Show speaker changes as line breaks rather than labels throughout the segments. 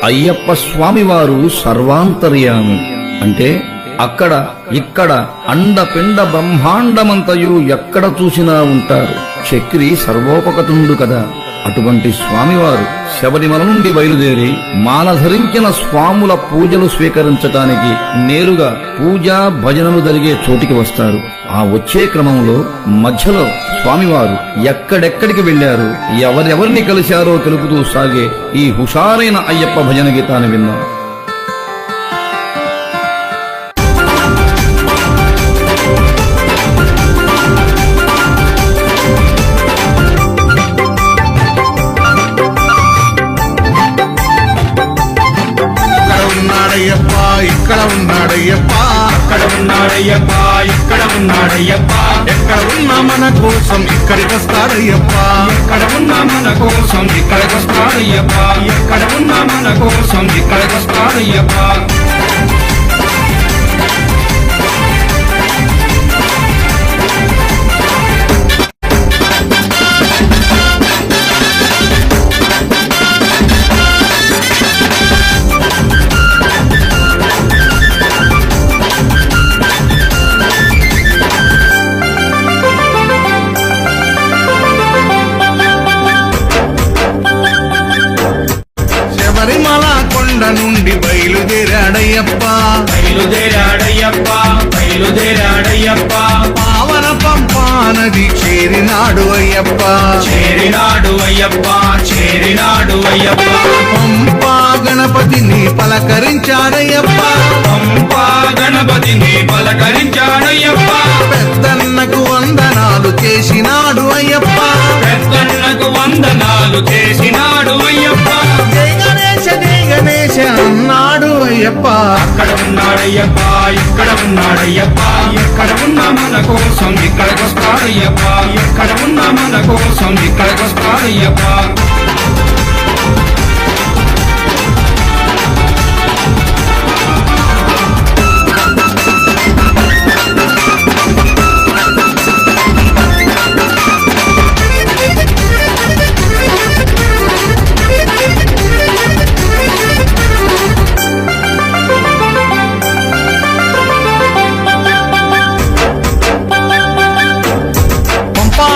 అయ్యప్ప స్వామివారు సర్వాంతర్యామి అంటే అక్కడ ఇక్కడ అండపిండ బ్రహ్మాండమంతయు ఎక్కడ చూసినా ఉంటారు. చక్రి సర్వోపగతుండు కదా. అటువంటి స్వామివారు శబరిమల నుండి బయలుదేరి మాల ధరించిన స్వాముల పూజలు స్వీకరించటానికి నేరుగా పూజా భజనలు జరిగే చోటికి వస్తారు. ఆ వచ్చే క్రమంలో మధ్యలో స్వామివారు ఎక్కడెక్కడికి వెళ్లారు, ఎవరెవరిని కలిశారో తెలుపుతూ సాగే ఈ హుషారైన అయ్యప్ప భజన గీతాన్ని విన్నాం.
ఇక్కడ ఉన్నాడయ్యప్ప, అక్కడ ఉన్నాడయ్యప్ప, ఇక్కడ ఉన్నాడయ్యప్ప. ఎక్కడ ఉన్నా మన కోసం ఇక్కడికి వస్తాడయ్యప్ప, ఎక్కడ ఉన్నా మన కోసం ఇక్కడికి వస్తాడయ్యప్ప, ఎక్కడ ఉన్నా మన కోసం ఇక్కడికి వస్తాడయ్యప్ప. శబరిమల కొండ నుండి బయలుదేరాడయ్యప్ప, బయలుదేరాడయ్యప్ప, బయలుదేరాడయ్యప్ప. పావన పంపా నది చేరినాడు అయ్యప్ప, చేరినాడు అయ్యప్ప, చేరినాడు అయ్యప్ప. పంపా గణపతిని పలకరించాడయ్యప్ప, పంపా గణపతిని పలకరించాడయ్యప్ప. పెద్దన్నకు వందనాలు చేసినాడు అయ్యప్ప, పెద్దన్నకు వందనాలు చేసినాడు అయ్యప్ప. జై గణేశ జై గణేశ అన్నాడు అయ్యప్ప. అక్కడ ఉన్నాడయ్యప్ప, ఇక్కడ ఉన్నాడయ్యప్ప. ఎక్కడ ఉన్నా మన కోసం ఇక్కడికి వస్తాడయ్యప్ప, ఎక్కడ ఉన్నా మన కోసం ఇక్కడికి వస్తాడయ్యప్ప.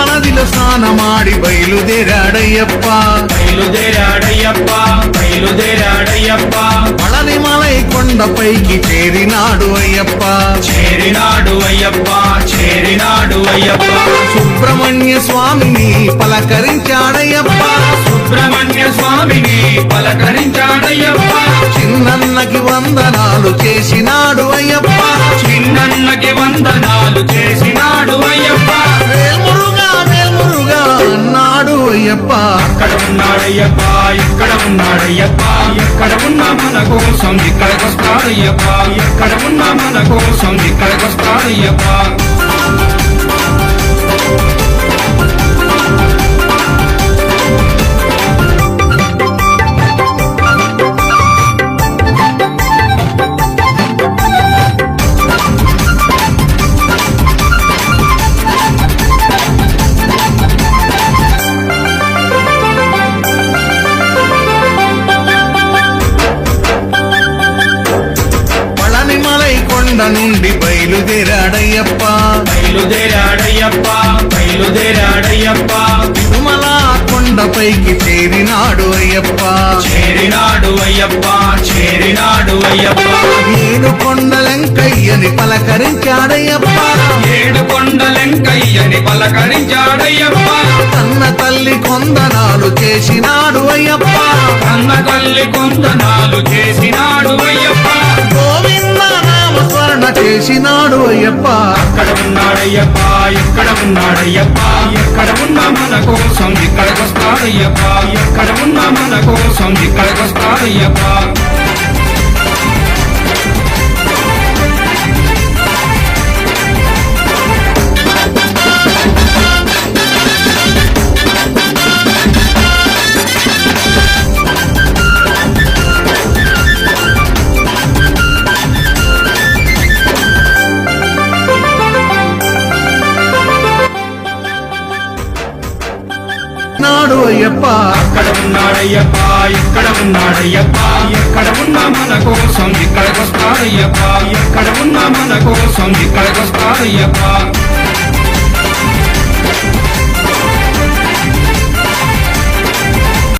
నదిలో స్నానమాడి బయలుదేరాడయ్యప్ప, బయలుదేరాడయ్యప్ప, బయలుదేరాడయ్యప్ప. పళనిమలై కొండపైకి చేరినాడు అయ్యప్ప, చేరినాడు అయ్యప్ప, చేరినాడు అయ్యప్ప. సుబ్రహ్మణ్య స్వామిని పలకరించాడయ్యప్ప, సుబ్రహ్మణ్య స్వామిని పలకరించాడయ్యప్ప. చిన్నన్నకి వందనాలు చేసినాడు అయ్యప్ప, చిన్నన్నకి వందనాలు చేసినాడు అయ్యప్ప. వేల్మురుగా వేల్మురుగా అన్నాడు అయ్యప్ప. అక్కడ ఉన్నాడయ్యప్ప, ఇక్కడ ఉన్నాడయ్యప్ప. ఎక్కడ ఉన్నా మన కోసం ఇక్కడికి వస్తాడయ్యప్ప, ఎక్కడ ఉన్నా మన కోసం ఇక్కడికి వస్తాడయ్యప్ప. కొండ నుండి బయలుదేరాడయ్యప్ప, బయలుదేరాడయ్యప్ప, బయలుదేరాడయ్యప్ప. తిరుమల కొండపైకి చేరినాడు అయ్యప్ప, చేరినాడు అయ్యప్ప, చేరినాడు అయ్యప్ప. ఏడు కొండలెంకయ్యని పలకరించాడయ్యప్ప, ఏడు కొండలెంకయ్యని పలకరించాడయ్యప్ప. కన్న తల్లి కొందనాలు చేసినాడు అయ్యప్ప, కన్న తల్లి కొందనాలు చేసినాడు అయ్యప్ప. గోవింద నామస్మరణ చేసినాడు అయ్యప్ప. అక్కడ ఉన్నాడయ్యప్ప, ఇక్కడ ఉన్నాడయ్యప్ప. ఎక్కడ ఉన్నా మన కోసం ఇక్కడికి వస్తాడయ్యప్ప, ఎక్కడ ఉన్నా మన కోసం ఇక్కడికి వస్తాడయ్యప్ప. ఉన్నాడయ్యప్ప అక్కడ ఉన్నాడయ్యప్ప ఇక్కడ ఉన్నాడయ్యప్ప ఎక్కడ ఉన్నా మన కోసం ఇక్కడికొస్తాడయ్యప్ప ఎక్కడ ఉన్నా మన కోసం ఇక్కడికొస్తాడయ్యప్ప